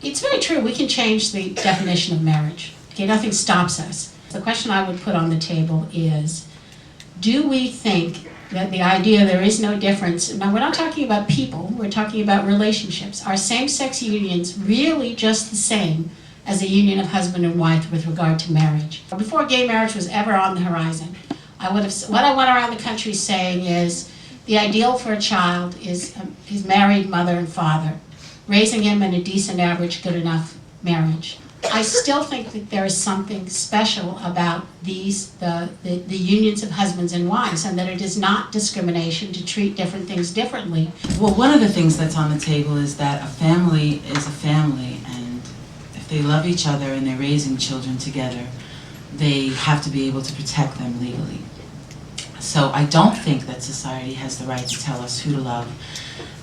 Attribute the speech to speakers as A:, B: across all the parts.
A: It's very true, we can change the definition of marriage. Okay, nothing stops us. The question I would put on the table is, do we think that the idea there is no difference, now we're not talking about people, we're talking about relationships. Are same-sex unions really just the same as a union of husband and wife with regard to marriage? Before gay marriage was ever on the horizon, what I went around the country saying is, the ideal for a child is his married mother and father, raising him in a decent, average, good enough marriage. I still think that there is something special about the unions of husbands and wives, and that it is not discrimination to treat different things differently.
B: Well, one of the things that's on the table is that a family is a family, and if they love each other and they're raising children together, they have to be able to protect them legally. So I don't think that society has the right to tell us who to love.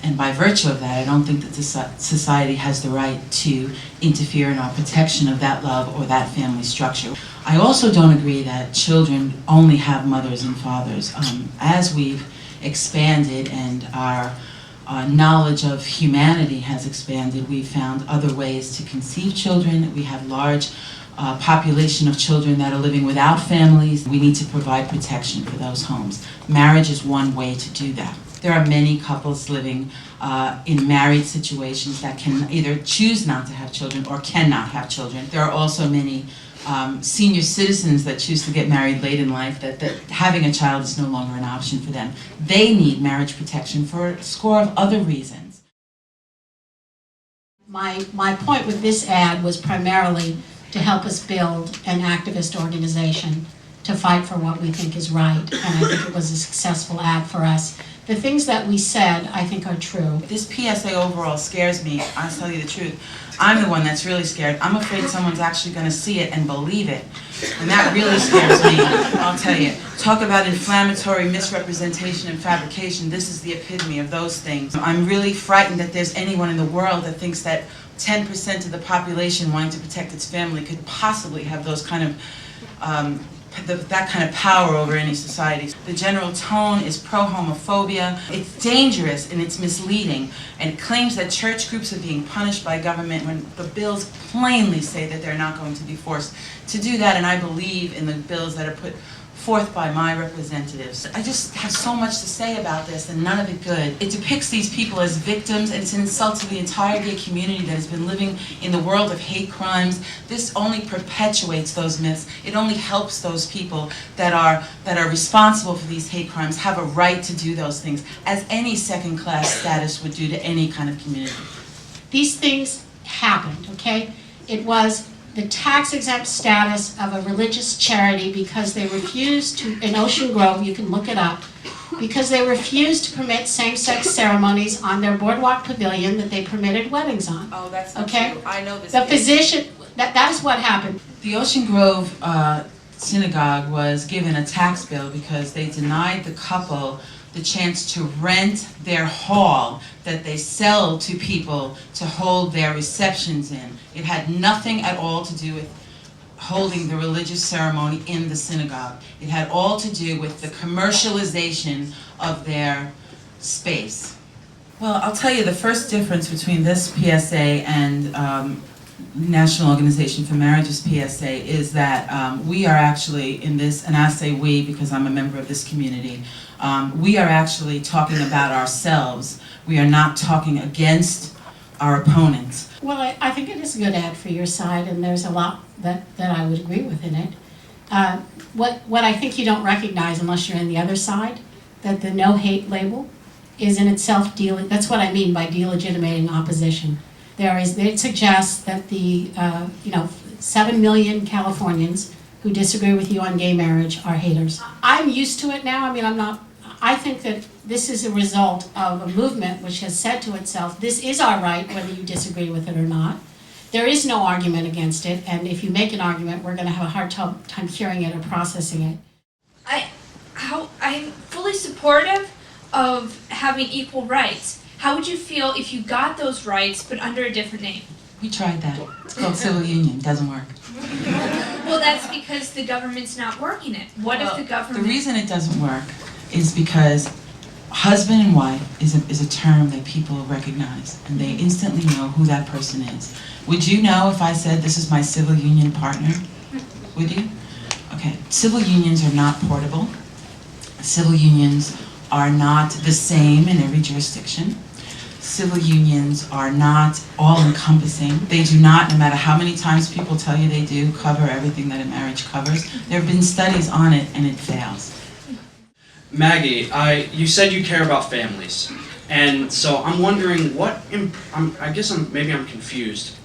B: And by virtue of that, I don't think that society has the right to interfere in our protection of that love or that family structure. I also don't agree that children only have mothers and fathers. As we've expanded and our knowledge of humanity has expanded, we've found other ways to conceive children. We have large population of children that are living without families. We need to provide protection for those homes. Marriage is one way to do that. There are many couples living in married situations that can either choose not to have children or cannot have children. There are also many senior citizens that choose to get married late in life that having a child is no longer an option for them. They need marriage protection for a score of other reasons.
A: My point with this ad was primarily to help us build an activist organization to fight for what we think is right, and I think it was a successful ad for us. The things that we said, I think, are true.
B: This PSA overall scares me. I'll tell you the truth. I'm the one that's really scared. I'm afraid someone's actually going to see it and believe it. And that really scares me, I'll tell you. Talk about inflammatory misrepresentation and fabrication. This is the epitome of those things. I'm really frightened that there's anyone in the world that thinks that 10% of the population wanting to protect its family could possibly have those kind of that kind of power over any society. The general tone is pro-homophobia. It's dangerous and it's misleading, and it claims that church groups are being punished by government when the bills plainly say that they're not going to be forced to do that, and I believe in the bills that are put forth by my representatives. I just have so much to say about this, and none of it good. It depicts these people as victims, and it's an insult to the entire gay community that has been living in the world of hate crimes. This only perpetuates those myths. It only helps those people that are responsible for these hate crimes have a right to do those things, as any second-class status would do to any kind of community.
A: These things happened, okay? It was the tax-exempt status of a religious charity because they refused to, in Ocean Grove, you can look it up, because they refused to permit same-sex ceremonies on their boardwalk pavilion that they permitted weddings on.
B: Oh, that's not
A: okay?
B: true. I know this.
A: The physician, that is what happened.
B: The Ocean Grove synagogue was given a tax bill because they denied the couple the chance to rent their hall that they sell to people to hold their receptions in. It had nothing at all to do with holding the religious ceremony in the synagogue. It had all to do with the commercialization of their space. Well, I'll tell you the first difference between this PSA and National Organization for Marriage's PSA is that we are actually in this, and I say we because I'm a member of this community, we are actually talking about ourselves. We are not talking against our opponents.
A: Well, I think it is a good ad for your side, and there's a lot that I would agree with in it. What I think you don't recognize unless you're in the other side, that the no hate label is in itself that's what I mean by delegitimating opposition. It suggests that the 7 million Californians who disagree with you on gay marriage are haters. I'm used to it now. I mean, I think that this is a result of a movement which has said to itself, this is our right, whether you disagree with it or not. There is no argument against it, and if you make an argument, we're going to have a hard time hearing it or processing it.
C: I'm fully supportive of having equal rights. How would you feel if you got those rights but under a different name?
B: We tried that. It's called civil union. It doesn't work.
C: Well, that's because the government's not working it. What if the government...
B: The reason it doesn't work is because husband and wife is a term that people recognize, and they instantly know who that person is. Would you know if I said this is my civil union partner? Would you? Okay. Civil unions are not portable. Civil unions are not the same in every jurisdiction. Civil unions are not all-encompassing. They do not, no matter how many times people tell you they do, cover everything that a marriage covers. There have been studies on it, and it fails.
D: Maggie, you said you care about families, and so I'm wondering maybe I'm confused.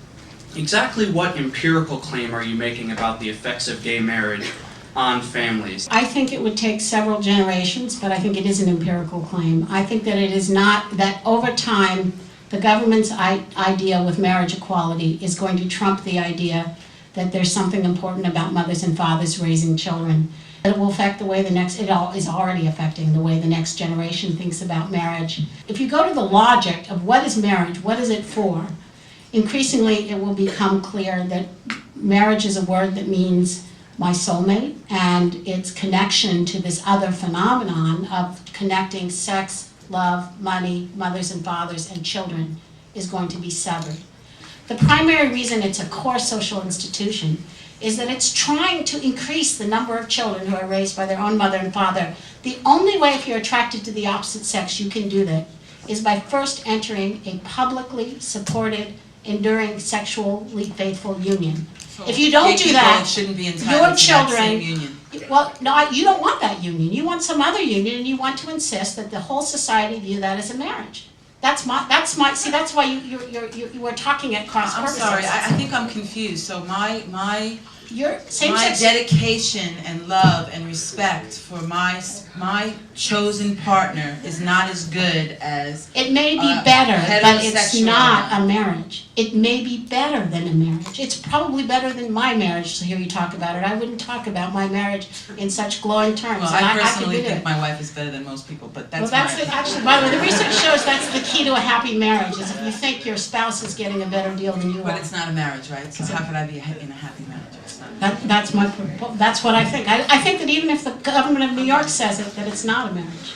D: Exactly what empirical claim are you making about the effects of gay marriage on families?
A: I think it would take several generations, but I think it is an empirical claim. I think that it is not, that over time, the government's idea with marriage equality is going to trump the idea that there's something important about mothers and fathers raising children. It will affect the way it is already affecting the way the next generation thinks about marriage. If you go to the logic of what is marriage, what is it for, increasingly it will become clear that marriage is a word that means my soulmate, and its connection to this other phenomenon of connecting sex, love, money, mothers and fathers, and children is going to be severed. The primary reason it's a core social institution is that it's trying to increase the number of children who are raised by their own mother and father. The only way, if you're attracted to the opposite sex, you can do that is by first entering a publicly supported, enduring, sexually faithful union. If you don't do that,
B: shouldn't be
A: your
B: entitled to that
A: children,
B: same union.
A: well, no, you don't want that union. You want some other union, and you want to insist that the whole society view that as a marriage. That's why you were talking at cross purposes.
B: I'm sorry, I think I'm confused. So my
A: Same-sex
B: dedication and love and respect for my chosen partner is not as good as
A: it may be better, but it's
B: heterosexual
A: not
B: man.
A: a marriage. It may be better than a marriage. It's probably better than my marriage to hear you talk about it. I wouldn't talk about my marriage in such glowing terms.
B: Well,
A: and
B: I
A: could
B: personally
A: do
B: think
A: it.
B: my wife is better than most people, but that's
A: Well, that's
B: my
A: actually, by the way, the research shows that's the key to a happy marriage, is if you think your spouse is getting a better deal than you
B: But
A: are.
B: it's not a marriage, right? So how could I be in a happy marriage? It's not.
A: That's what I think. I think that even if the government of New York says it, that it's not a marriage.